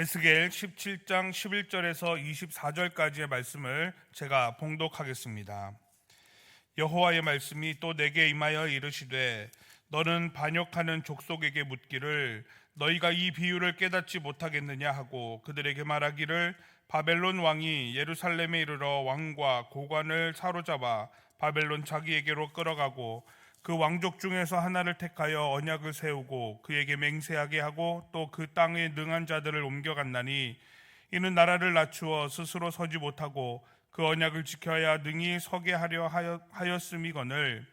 에스겔 17장 11절에서 24절까지의 말씀을 제가 봉독하겠습니다. 여호와의 말씀이 또 내게 임하여 이르시되 너는 반역하는 족속에게 묻기를 너희가 이 비유를 깨닫지 못하겠느냐 하고 그들에게 말하기를 바벨론 왕이 예루살렘에 이르러 왕과 고관을 사로잡아 바벨론 자기에게로 끌어가고 그 왕족 중에서 하나를 택하여 언약을 세우고 그에게 맹세하게 하고 또 그 땅에 능한 자들을 옮겨갔나니 이는 나라를 낮추어 스스로 서지 못하고 그 언약을 지켜야 능히 서게 하려 하였음이거늘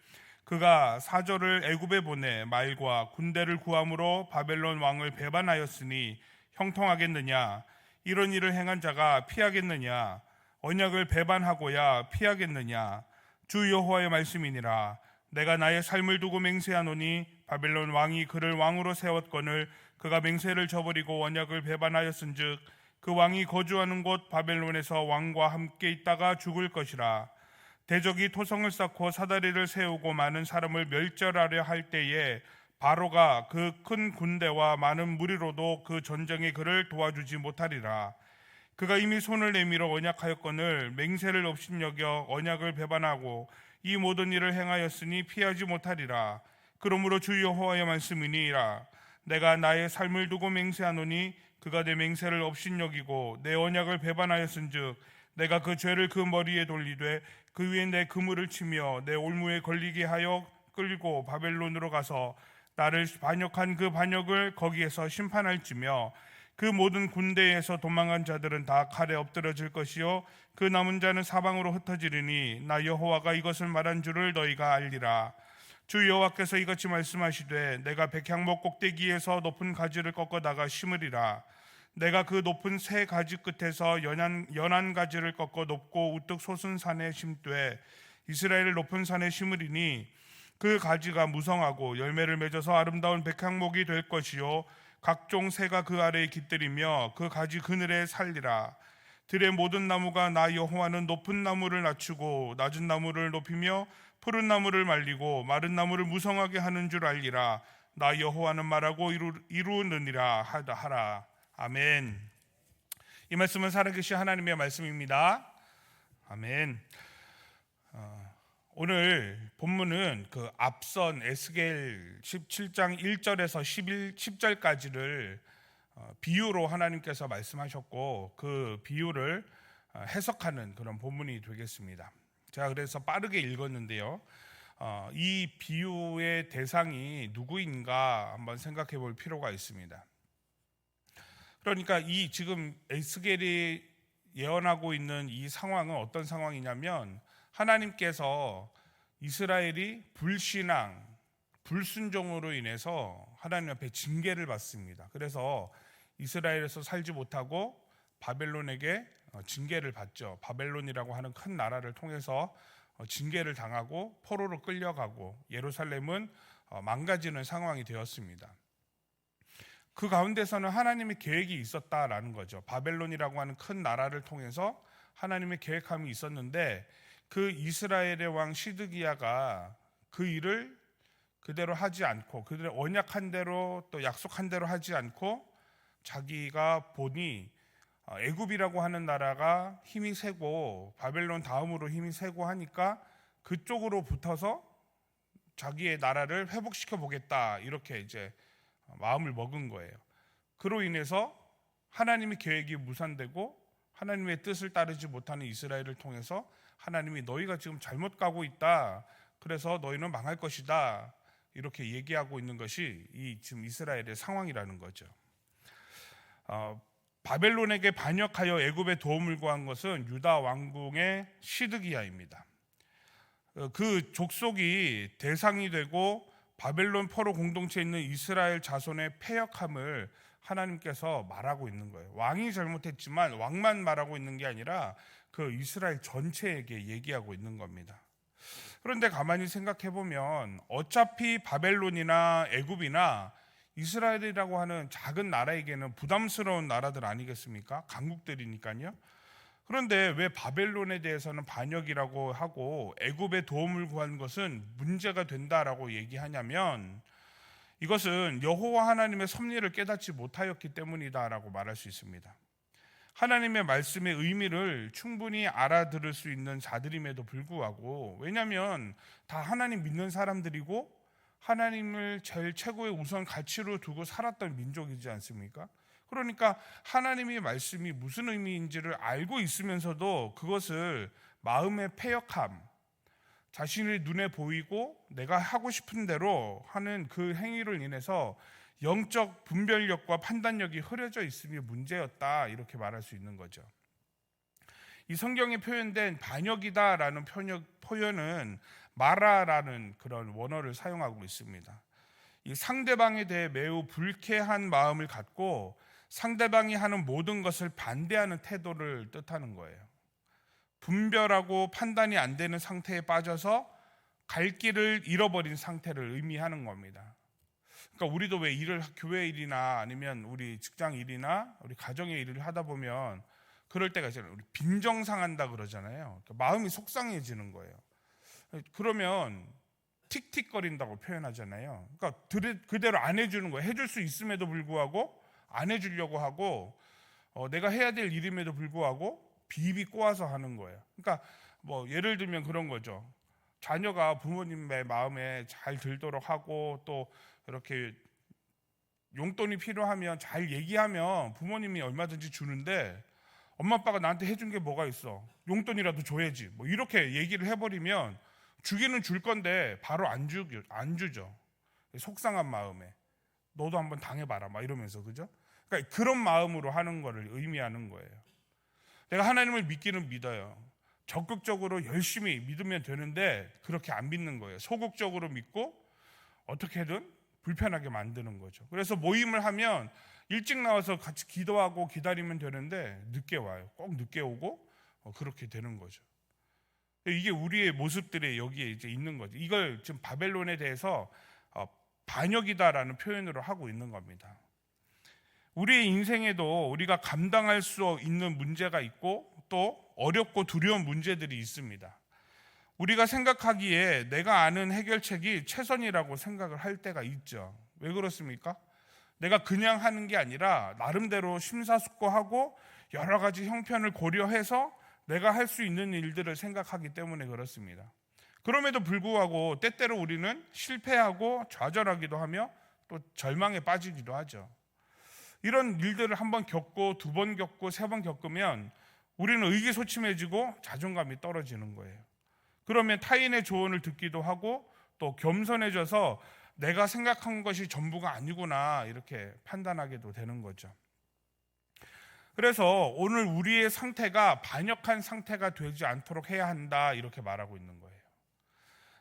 그가 사절을 애굽에 보내 말과 군대를 구함으로 바벨론 왕을 배반하였으니 형통하겠느냐? 이런 일을 행한 자가 피하겠느냐? 언약을 배반하고야 피하겠느냐? 주 여호와의 말씀이니라. 내가 나의 삶을 두고 맹세하노니 바벨론 왕이 그를 왕으로 세웠거늘 그가 맹세를 저버리고 언약을 배반하였은즉 그 왕이 거주하는 곳 바벨론에서 왕과 함께 있다가 죽을 것이라. 대적이 토성을 쌓고 사다리를 세우고 많은 사람을 멸절하려 할 때에 바로가 그 큰 군대와 많은 무리로도 그 전쟁에 그를 도와주지 못하리라. 그가 이미 손을 내밀어 언약하였거늘 맹세를 업신여겨 언약을 배반하고 이 모든 일을 행하였으니 피하지 못하리라. 그러므로 주 여호와의 말씀이니라. 내가 나의 삶을 두고 맹세하노니 그가 내 맹세를 업신여기고 내 언약을 배반하였은즉 내가 그 죄를 그 머리에 돌리되 그 위에 내 그물을 치며 내 올무에 걸리게 하여 끌고 바벨론으로 가서 나를 반역한 그 반역을 거기에서 심판할지며 그 모든 군대에서 도망한 자들은 다 칼에 엎드러질 것이요 그 남은 자는 사방으로 흩어지리니 나 여호와가 이것을 말한 줄을 너희가 알리라. 주 여호와께서 이같이 말씀하시되 내가 백향목 꼭대기에서 높은 가지를 꺾어다가 심으리라. 내가 그 높은 새 가지 끝에서 연한 가지를 꺾어 높고 우뚝 솟은 산에 심되 이스라엘을 높은 산에 심으리니 그 가지가 무성하고 열매를 맺어서 아름다운 백향목이 될 것이요 각종 새가 그 아래에 깃들이며 그 가지 그늘에 살리라. 들의 모든 나무가 나 여호와는 높은 나무를 낮추고 낮은 나무를 높이며 푸른 나무를 말리고 마른 나무를 무성하게 하는 줄 알리라. 나 여호와는 말하고 이루느니라 하라. 아멘. 이 말씀은 살아계신 하나님의 말씀입니다. 아멘. 오늘 본문은 그 앞선 에스겔 17장 1절에서 10절까지를 비유로 하나님께서 말씀하셨고 그 비유를 해석하는 그런 본문이 되겠습니다. 제가 그래서 빠르게 읽었는데요. 이 비유의 대상이 누구인가 한번 생각해 볼 필요가 있습니다. 그러니까 이 지금 에스겔이 예언하고 있는 이 상황은 어떤 상황이냐면 하나님께서 이스라엘이 불신앙, 불순종으로 인해서 하나님 앞에 징계를 받습니다. 그래서 이스라엘에서 살지 못하고 바벨론에게 징계를 받죠. 바벨론이라고 하는 큰 나라를 통해서 징계를 당하고 포로로 끌려가고 예루살렘은 망가지는 상황이 되었습니다. 그 가운데서는 하나님의 계획이 있었다라는 거죠. 바벨론이라고 하는 큰 나라를 통해서 하나님의 계획함이 있었는데 그 이스라엘의 왕 시드기야가 그 일을 그대로 하지 않고 그들의 언약한 대로 또 약속한 대로 하지 않고 자기가 보니 애굽이라고 하는 나라가 힘이 세고 바벨론 다음으로 힘이 세고 하니까 그쪽으로 붙어서 자기의 나라를 회복시켜 보겠다 이렇게 이제 마음을 먹은 거예요. 그로 인해서 하나님의 계획이 무산되고 하나님의 뜻을 따르지 못하는 이스라엘을 통해서 하나님이 너희가 지금 잘못 가고 있다. 그래서 너희는 망할 것이다. 이렇게 얘기하고 있는 것이 이 지금 이스라엘의 상황이라는 거죠. 바벨론에게 반역하여 애굽에 도움을 구한 것은 유다 왕궁의 시드기야입니다. 그 족속이 대상이 되고 바벨론 포로 공동체에 있는 이스라엘 자손의 패역함을 하나님께서 말하고 있는 거예요. 왕이 잘못했지만 왕만 말하고 있는 게 아니라 그 이스라엘 전체에게 얘기하고 있는 겁니다. 그런데 가만히 생각해 보면 어차피 바벨론이나 애굽이나 이스라엘이라고 하는 작은 나라에게는 부담스러운 나라들 아니겠습니까? 강국들이니까요. 그런데 왜 바벨론에 대해서는 반역이라고 하고 애굽의 도움을 구한 것은 문제가 된다라고 얘기하냐면 이것은 여호와 하나님의 섭리를 깨닫지 못하였기 때문이다라고 말할 수 있습니다. 하나님의 말씀의 의미를 충분히 알아들을 수 있는 자들임에도 불구하고, 왜냐하면 다 하나님 믿는 사람들이고 하나님을 제일 최고의 우선 가치로 두고 살았던 민족이지 않습니까? 그러니까 하나님의 말씀이 무슨 의미인지를 알고 있으면서도 그것을 마음의 패역함, 자신의 눈에 보이고 내가 하고 싶은 대로 하는 그 행위를 인해서 영적 분별력과 판단력이 흐려져 있음이 문제였다, 이렇게 말할 수 있는 거죠. 이 성경에 표현된 반역이다라는 표현은 마라라는 그런 원어를 사용하고 있습니다. 이 상대방에 대해 매우 불쾌한 마음을 갖고 상대방이 하는 모든 것을 반대하는 태도를 뜻하는 거예요. 분별하고 판단이 안 되는 상태에 빠져서 갈 길을 잃어버린 상태를 의미하는 겁니다. 그러니까 우리도 왜 교회 일이나 아니면 우리 직장 일이나 우리 가정의 일을 하다 보면 그럴 때가 있잖아요. 우리 빈정상한다 그러잖아요. 그러니까 마음이 속상해지는 거예요. 그러면 틱틱거린다고 표현하잖아요. 그러니까 그대로 안 해주는 거예요. 해줄 수 있음에도 불구하고 안 해주려고 하고, 내가 해야 될 일임에도 불구하고 비비 꼬아서 하는 거예요. 그러니까 뭐 예를 들면 그런 거죠. 자녀가 부모님의 마음에 잘 들도록 하고, 또 이렇게 용돈이 필요하면 잘 얘기하면 부모님이 얼마든지 주는데, 엄마 아빠가 나한테 해준 게 뭐가 있어, 용돈이라도 줘야지, 뭐 이렇게 얘기를 해버리면 주기는 줄 건데 바로 안 주죠. 속상한 마음에 너도 한번 당해봐라 막 이러면서, 그죠? 그러니까 그런 마음으로 하는 거를 의미하는 거예요. 내가 하나님을 믿기는 믿어요. 적극적으로 열심히 믿으면 되는데 그렇게 안 믿는 거예요. 소극적으로 믿고 어떻게든 불편하게 만드는 거죠. 그래서 모임을 하면 일찍 나와서 같이 기도하고 기다리면 되는데 늦게 와요. 꼭 늦게 오고 그렇게 되는 거죠. 이게 우리의 모습들이 여기에 이제 있는 거죠. 이걸 지금 바벨론에 대해서 반역이다라는 표현으로 하고 있는 겁니다. 우리의 인생에도 우리가 감당할 수 있는 문제가 있고 또 어렵고 두려운 문제들이 있습니다. 우리가 생각하기에 내가 아는 해결책이 최선이라고 생각을 할 때가 있죠. 왜 그렇습니까? 내가 그냥 하는 게 아니라 나름대로 심사숙고하고 여러 가지 형편을 고려해서 내가 할 수 있는 일들을 생각하기 때문에 그렇습니다. 그럼에도 불구하고 때때로 우리는 실패하고 좌절하기도 하며 또 절망에 빠지기도 하죠. 이런 일들을 한 번 겪고 두 번 겪고 세 번 겪으면 우리는 의기소침해지고 자존감이 떨어지는 거예요. 그러면 타인의 조언을 듣기도 하고 또 겸손해져서 내가 생각한 것이 전부가 아니구나 이렇게 판단하게도 되는 거죠. 그래서 오늘 우리의 상태가 반역한 상태가 되지 않도록 해야 한다 이렇게 말하고 있는 거예요.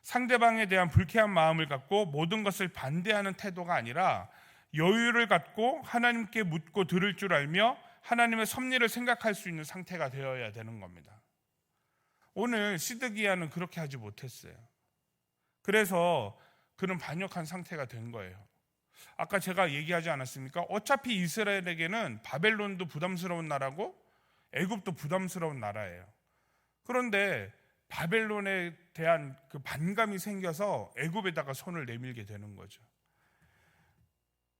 상대방에 대한 불쾌한 마음을 갖고 모든 것을 반대하는 태도가 아니라 여유를 갖고 하나님께 묻고 들을 줄 알며 하나님의 섭리를 생각할 수 있는 상태가 되어야 되는 겁니다. 오늘 시드기야는 그렇게 하지 못했어요. 그래서 그는 반역한 상태가 된 거예요. 아까 제가 얘기하지 않았습니까? 어차피 이스라엘에게는 바벨론도 부담스러운 나라고 애굽도 부담스러운 나라예요. 그런데 바벨론에 대한 그 반감이 생겨서 애굽에다가 손을 내밀게 되는 거죠.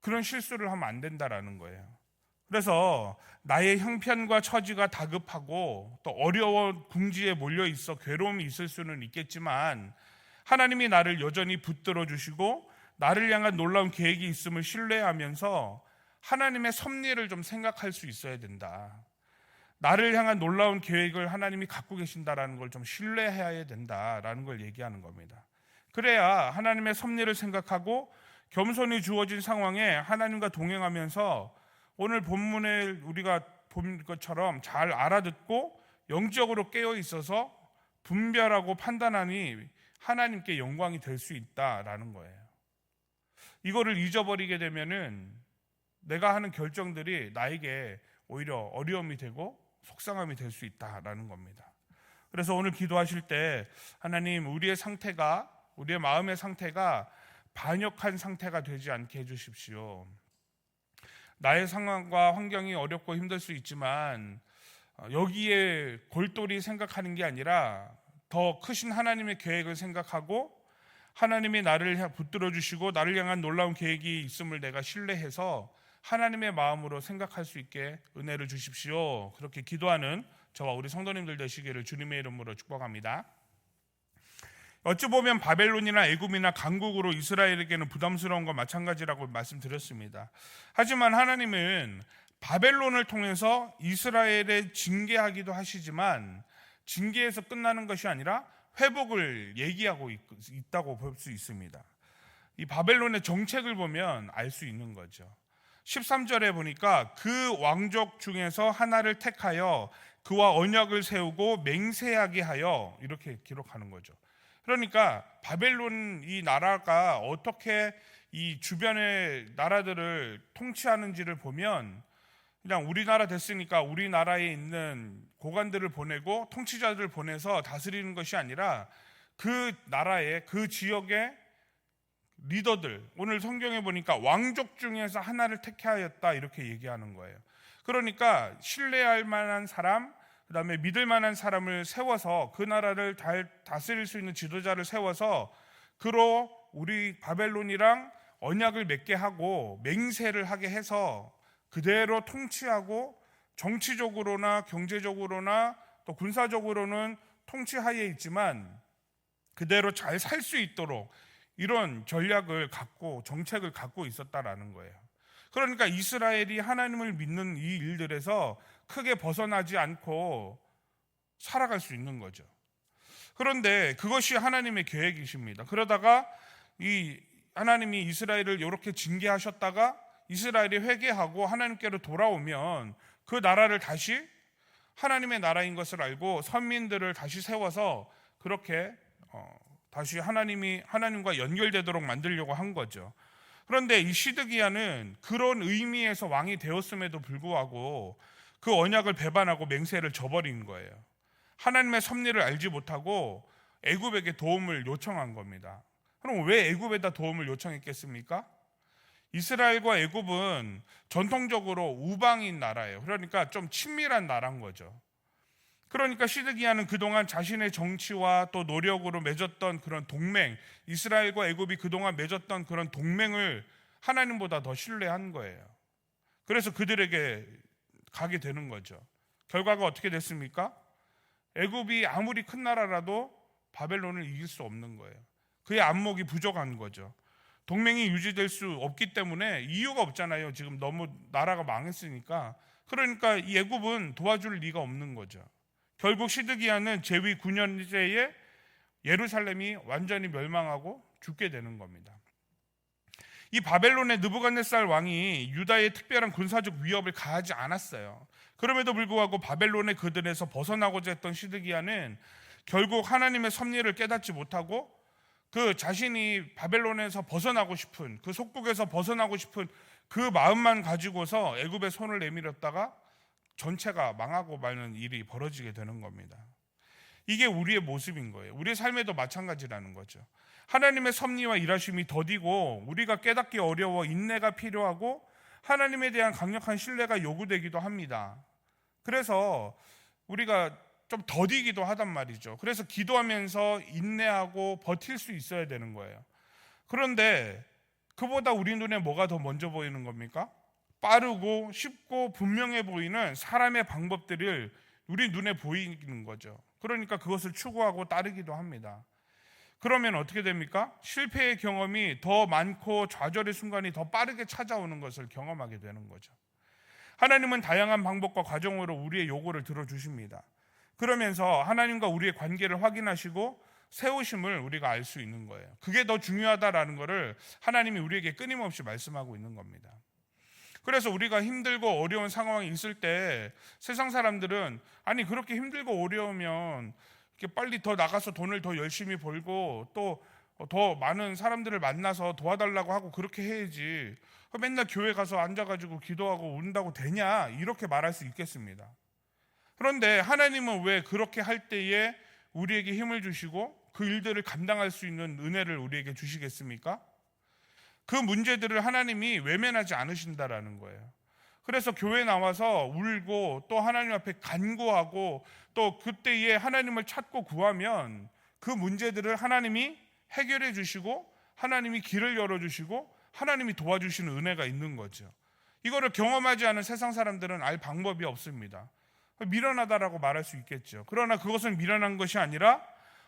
그런 실수를 하면 안 된다라는 거예요. 그래서 나의 형편과 처지가 다급하고 또 어려운 궁지에 몰려 있어 괴로움이 있을 수는 있겠지만 하나님이 나를 여전히 붙들어 주시고 나를 향한 놀라운 계획이 있음을 신뢰하면서 하나님의 섭리를 좀 생각할 수 있어야 된다. 나를 향한 놀라운 계획을 하나님이 갖고 계신다라는 걸 좀 신뢰해야 된다라는 걸 얘기하는 겁니다. 그래야 하나님의 섭리를 생각하고 겸손히 주어진 상황에 하나님과 동행하면서 오늘 본문에 우리가 본 것처럼 잘 알아듣고 영적으로 깨어 있어서 분별하고 판단하니 하나님께 영광이 될 수 있다라는 거예요. 이거를 잊어버리게 되면은 내가 하는 결정들이 나에게 오히려 어려움이 되고 속상함이 될 수 있다라는 겁니다. 그래서 오늘 기도하실 때 하나님, 우리의 상태가, 우리의 마음의 상태가 반역한 상태가 되지 않게 해주십시오. 나의 상황과 환경이 어렵고 힘들 수 있지만 여기에 골똘히 생각하는 게 아니라 더 크신 하나님의 계획을 생각하고 하나님이 나를 붙들어 주시고 나를 향한 놀라운 계획이 있음을 내가 신뢰해서 하나님의 마음으로 생각할 수 있게 은혜를 주십시오. 그렇게 기도하는 저와 우리 성도님들 되시기를 주님의 이름으로 축복합니다. 어찌 보면 바벨론이나 애굽이나 강국으로 이스라엘에게는 부담스러운 것 마찬가지라고 말씀드렸습니다. 하지만 하나님은 바벨론을 통해서 이스라엘에 징계하기도 하시지만 징계에서 끝나는 것이 아니라 회복을 얘기하고 있다고 볼 수 있습니다. 이 바벨론의 정책을 보면 알 수 있는 거죠. 13절에 보니까 그 왕족 중에서 하나를 택하여 그와 언약을 세우고 맹세하게 하여 이렇게 기록하는 거죠. 그러니까 바벨론 이 나라가 어떻게 이 주변의 나라들을 통치하는지를 보면 그냥 우리나라 됐으니까 우리나라에 있는 고관들을 보내고 통치자들을 보내서 다스리는 것이 아니라 그 나라의 그 지역의 리더들, 오늘 성경에 보니까 왕족 중에서 하나를 택하였다 이렇게 얘기하는 거예요. 그러니까 신뢰할 만한 사람, 그 다음에 믿을 만한 사람을 세워서 그 나라를 다스릴 수 있는 지도자를 세워서 그로 우리 바벨론이랑 언약을 맺게 하고 맹세를 하게 해서 그대로 통치하고 정치적으로나 경제적으로나 또 군사적으로는 통치하에 있지만 그대로 잘 살 수 있도록 이런 전략을 갖고 정책을 갖고 있었다라는 거예요. 그러니까 이스라엘이 하나님을 믿는 이 일들에서 크게 벗어나지 않고 살아갈 수 있는 거죠. 그런데 그것이 하나님의 계획이십니다. 그러다가 이 하나님이 이스라엘을 이렇게 징계하셨다가 이스라엘이 회개하고 하나님께로 돌아오면 그 나라를 다시 하나님의 나라인 것을 알고 선민들을 다시 세워서 그렇게 다시 하나님과 연결되도록 만들려고 한 거죠. 그런데 이 시드기야는 그런 의미에서 왕이 되었음에도 불구하고 그 언약을 배반하고 맹세를 저버린 거예요. 하나님의 섭리를 알지 못하고 애굽에게 도움을 요청한 겁니다. 그럼 왜 애굽에다 도움을 요청했겠습니까? 이스라엘과 애굽은 전통적으로 우방인 나라예요. 그러니까 좀 친밀한 나라인 거죠. 그러니까 시드기야는 그동안 자신의 정치와 또 노력으로 맺었던 그런 동맹, 이스라엘과 애굽이 그동안 맺었던 그런 동맹을 하나님보다 더 신뢰한 거예요. 그래서 그들에게 가게 되는 거죠. 결과가 어떻게 됐습니까? 애굽이 아무리 큰 나라라도 바벨론을 이길 수 없는 거예요. 그의 안목이 부족한 거죠. 동맹이 유지될 수 없기 때문에 이유가 없잖아요. 지금 너무 나라가 망했으니까. 그러니까 이 애굽은 도와줄 리가 없는 거죠. 결국 시드기야는 제위 9년째에 예루살렘이 완전히 멸망하고 죽게 되는 겁니다. 이 바벨론의 느부갓네살 왕이 유다에 특별한 군사적 위협을 가하지 않았어요. 그럼에도 불구하고 바벨론의 그들에서 벗어나고자 했던 시드기야는 결국 하나님의 섭리를 깨닫지 못하고 그 자신이 바벨론에서 벗어나고 싶은 그 속국에서 벗어나고 싶은 그 마음만 가지고서 애굽에 손을 내밀었다가 전체가 망하고 마는 일이 벌어지게 되는 겁니다. 이게 우리의 모습인 거예요. 우리의 삶에도 마찬가지라는 거죠. 하나님의 섭리와 일하심이 더디고 우리가 깨닫기 어려워 인내가 필요하고 하나님에 대한 강력한 신뢰가 요구되기도 합니다. 그래서 우리가 좀 더디기도 하단 말이죠. 그래서 기도하면서 인내하고 버틸 수 있어야 되는 거예요. 그런데 그보다 우리 눈에 뭐가 더 먼저 보이는 겁니까? 빠르고 쉽고 분명해 보이는 사람의 방법들을 우리 눈에 보이는 거죠. 그러니까 그것을 추구하고 따르기도 합니다. 그러면 어떻게 됩니까? 실패의 경험이 더 많고 좌절의 순간이 더 빠르게 찾아오는 것을 경험하게 되는 거죠. 하나님은 다양한 방법과 과정으로 우리의 요구를 들어주십니다. 그러면서 하나님과 우리의 관계를 확인하시고 세우심을 우리가 알 수 있는 거예요. 그게 더 중요하다라는 것을 하나님이 우리에게 끊임없이 말씀하고 있는 겁니다. 그래서 우리가 힘들고 어려운 상황이 있을 때 세상 사람들은 아니 그렇게 힘들고 어려우면 이렇게 빨리 더 나가서 돈을 더 열심히 벌고 또 더 많은 사람들을 만나서 도와달라고 하고 그렇게 해야지 맨날 교회 가서 앉아가지고 기도하고 운다고 되냐 이렇게 말할 수 있겠습니다. 그런데 하나님은 왜 그렇게 할 때에 우리에게 힘을 주시고 그 일들을 감당할 수 있는 은혜를 우리에게 주시겠습니까? 그 문제들을 하나님이 외면하지 않으신다라는 거예요. 그래서 교회에 나와서 울고 또 하나님 앞에 간구하고 또 그때에 하나님을 찾고 구하면 그 문제들을 하나님이 해결해 주시고 하나님이 길을 열어주시고 하나님이 도와주시는 은혜가 있는 거죠. 이거를 경험하지 않은 세상 사람들은 알 방법이 없습니다. 미련하다라고 말할 수 있겠죠. 그러나 그것은 미련한 것이 아니라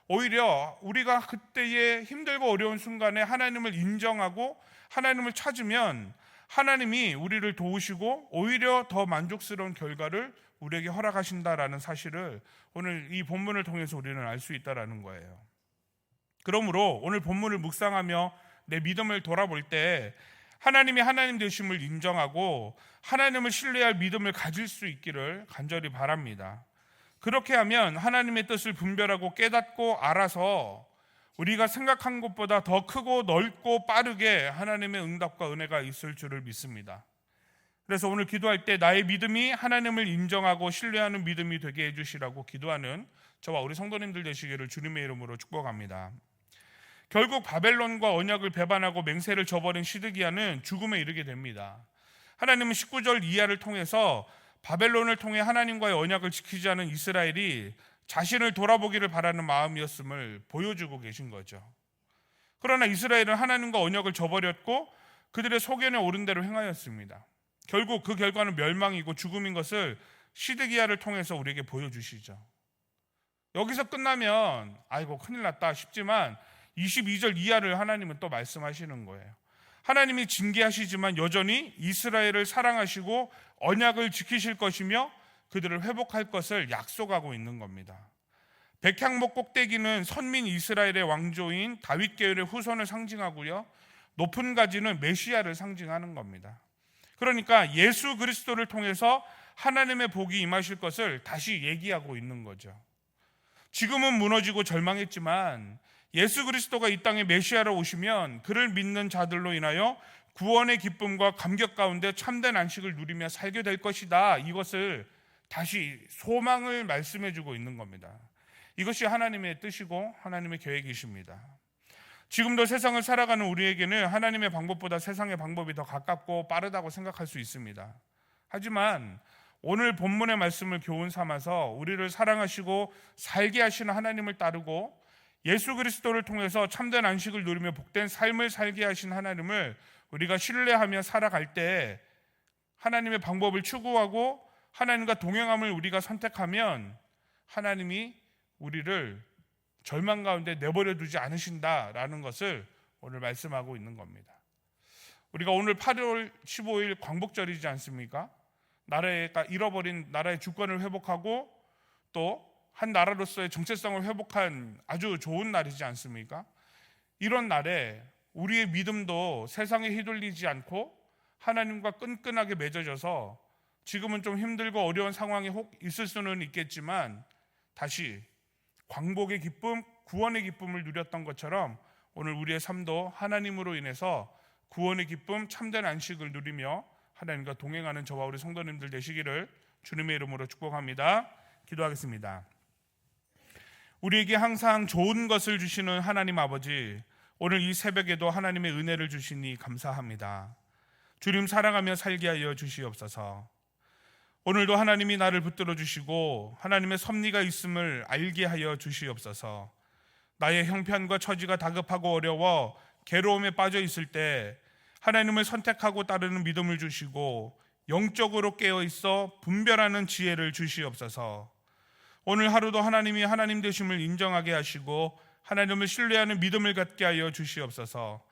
오히려 우리가 그때의 힘들고 어려운 순간에 하나님을 인정하고 하나님을 찾으면 하나님이 우리를 도우시고 오히려 더 만족스러운 결과를 우리에게 허락하신다라는 사실을 오늘 이 본문을 통해서 우리는 알 수 있다라는 거예요. 그러므로 오늘 본문을 묵상하며 내 믿음을 돌아볼 때 하나님이 하나님 되심을 인정하고 하나님을 신뢰할 믿음을 가질 수 있기를 간절히 바랍니다. 그렇게 하면 하나님의 뜻을 분별하고 깨닫고 알아서 우리가 생각한 것보다 더 크고 넓고 빠르게 하나님의 응답과 은혜가 있을 줄을 믿습니다. 그래서 오늘 기도할 때 나의 믿음이 하나님을 인정하고 신뢰하는 믿음이 되게 해주시라고 기도하는 저와 우리 성도님들 되시기를 주님의 이름으로 축복합니다. 결국 바벨론과 언약을 배반하고 맹세를 저버린 시드기야는 죽음에 이르게 됩니다. 하나님은 19절 이하를 통해서 바벨론을 통해 하나님과의 언약을 지키지 않은 이스라엘이 자신을 돌아보기를 바라는 마음이었음을 보여주고 계신 거죠. 그러나 이스라엘은 하나님과 언약을 저버렸고 그들의 소견에 오른 대로 행하였습니다. 결국 그 결과는 멸망이고 죽음인 것을 시드기야를 통해서 우리에게 보여주시죠. 여기서 끝나면 아이고 큰일 났다 싶지만 22절 이하를 하나님은 또 말씀하시는 거예요. 하나님이 징계하시지만 여전히 이스라엘을 사랑하시고 언약을 지키실 것이며 그들을 회복할 것을 약속하고 있는 겁니다. 백향목 꼭대기는 선민 이스라엘의 왕조인 다윗 계열의 후손을 상징하고요, 높은 가지는 메시아를 상징하는 겁니다. 그러니까 예수 그리스도를 통해서 하나님의 복이 임하실 것을 다시 얘기하고 있는 거죠. 지금은 무너지고 절망했지만 예수 그리스도가 이 땅에 메시아로 오시면 그를 믿는 자들로 인하여 구원의 기쁨과 감격 가운데 참된 안식을 누리며 살게 될 것이다. 이것을 다시 소망을 말씀해 주고 있는 겁니다. 이것이 하나님의 뜻이고 하나님의 계획이십니다. 지금도 세상을 살아가는 우리에게는 하나님의 방법보다 세상의 방법이 더 가깝고 빠르다고 생각할 수 있습니다. 하지만 오늘 본문의 말씀을 교훈 삼아서 우리를 사랑하시고 살게 하시는 하나님을 따르고 예수 그리스도를 통해서 참된 안식을 누리며 복된 삶을 살게 하신 하나님을 우리가 신뢰하며 살아갈 때 하나님의 방법을 추구하고 하나님과 동행함을 우리가 선택하면 하나님이 우리를 절망 가운데 내버려 두지 않으신다라는 것을 오늘 말씀하고 있는 겁니다. 우리가 오늘 8월 15일 광복절이지 않습니까? 나라가 잃어버린 나라의 주권을 회복하고 또 한 나라로서의 정체성을 회복한 아주 좋은 날이지 않습니까? 이런 날에 우리의 믿음도 세상에 휘둘리지 않고 하나님과 끈끈하게 맺어져서 지금은 좀 힘들고 어려운 상황이 혹 있을 수는 있겠지만 다시 광복의 기쁨, 구원의 기쁨을 누렸던 것처럼 오늘 우리의 삶도 하나님으로 인해서 구원의 기쁨, 참된 안식을 누리며 하나님과 동행하는 저와 우리 성도님들 되시기를 주님의 이름으로 축복합니다. 기도하겠습니다. 우리에게 항상 좋은 것을 주시는 하나님 아버지, 오늘 이 새벽에도 하나님의 은혜를 주시니 감사합니다. 주님 사랑하며 살게 하여 주시옵소서. 오늘도 하나님이 나를 붙들어 주시고 하나님의 섭리가 있음을 알게 하여 주시옵소서. 나의 형편과 처지가 다급하고 어려워 괴로움에 빠져 있을 때 하나님을 선택하고 따르는 믿음을 주시고 영적으로 깨어 있어 분별하는 지혜를 주시옵소서. 오늘 하루도 하나님이 하나님 되심을 인정하게 하시고 하나님을 신뢰하는 믿음을 갖게 하여 주시옵소서.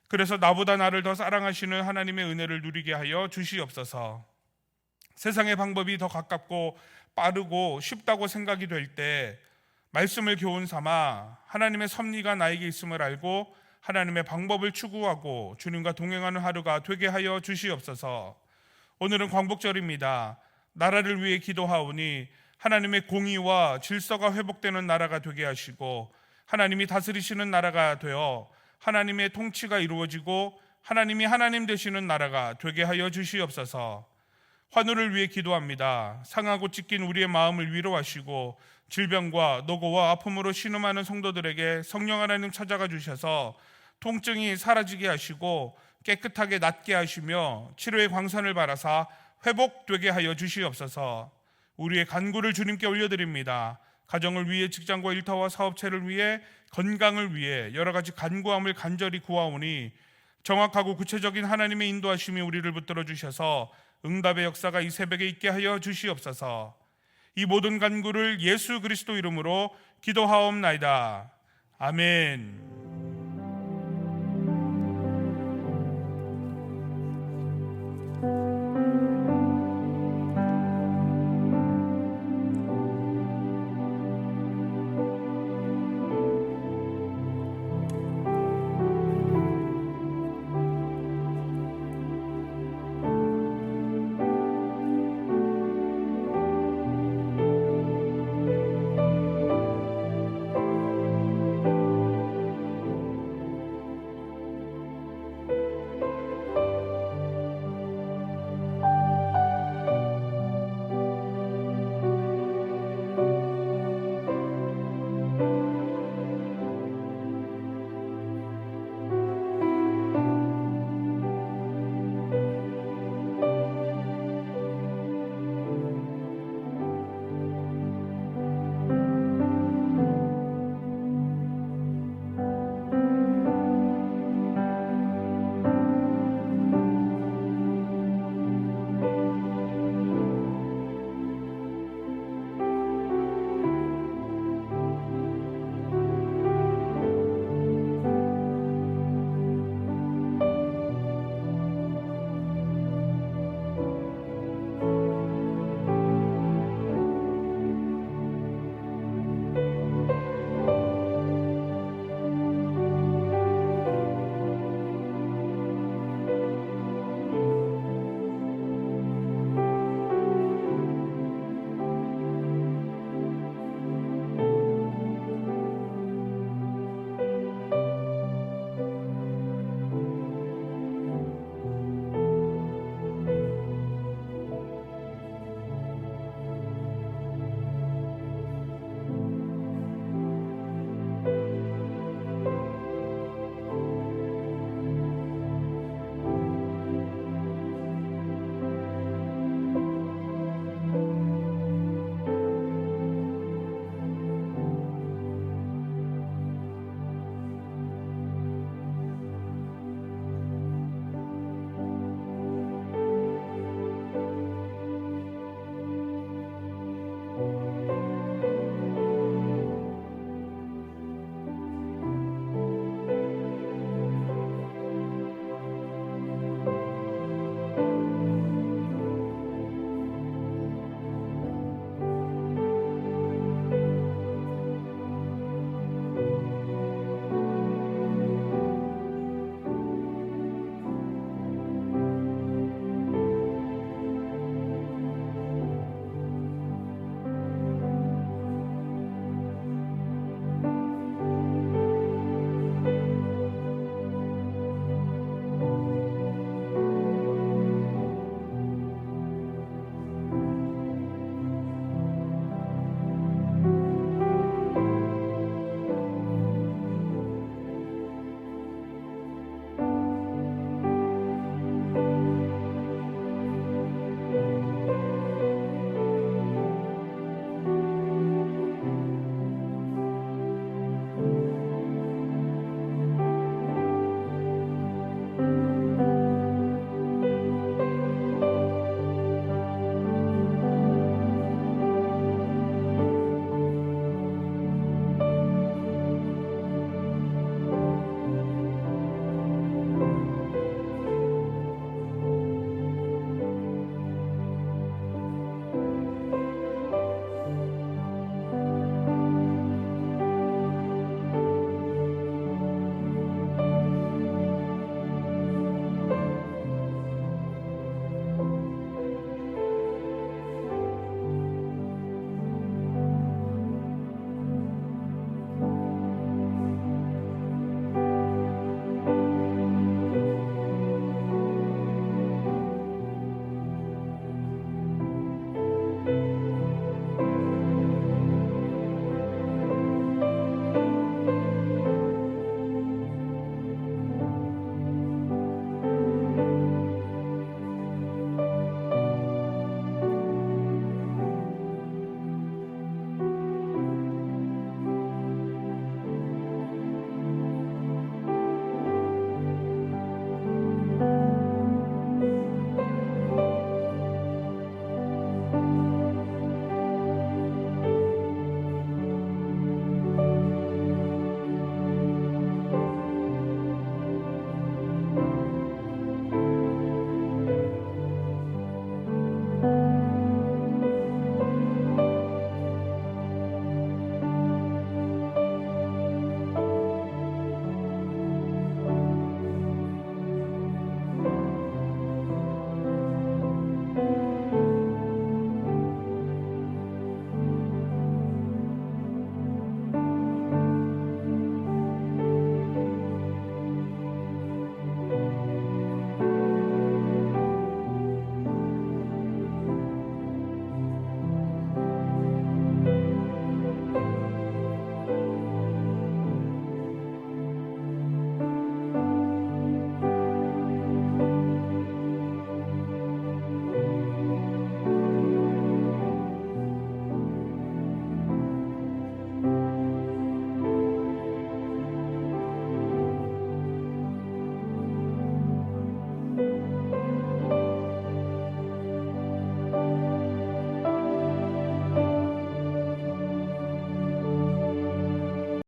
그래서 나보다 나를 더 사랑하시는 하나님의 은혜를 누리게 하여 주시옵소서. 세상의 방법이 더 가깝고 빠르고 쉽다고 생각이 될 때 말씀을 교훈 삼아 하나님의 섭리가 나에게 있음을 알고 하나님의 방법을 추구하고 주님과 동행하는 하루가 되게 하여 주시옵소서. 오늘은 광복절입니다. 나라를 위해 기도하오니 하나님의 공의와 질서가 회복되는 나라가 되게 하시고 하나님이 다스리시는 나라가 되어 하나님의 통치가 이루어지고 하나님이 하나님 되시는 나라가 되게 하여 주시옵소서. 환우를 위해 기도합니다. 상하고 찢긴 우리의 마음을 위로하시고 질병과 노고와 아픔으로 신음하는 성도들에게 성령 하나님 찾아가 주셔서 통증이 사라지게 하시고 깨끗하게 낫게 하시며 치료의 광선을 바라사 회복되게 하여 주시옵소서. 우리의 간구를 주님께 올려드립니다. 가정을 위해, 직장과 일터와 사업체를 위해, 건강을 위해 여러 가지 간구함을 간절히 구하오니 정확하고 구체적인 하나님의 인도하심이 우리를 붙들어 주셔서 응답의 역사가 이 새벽에 있게 하여 주시옵소서. 이 모든 간구를 예수 그리스도 이름으로 기도하옵나이다. 아멘.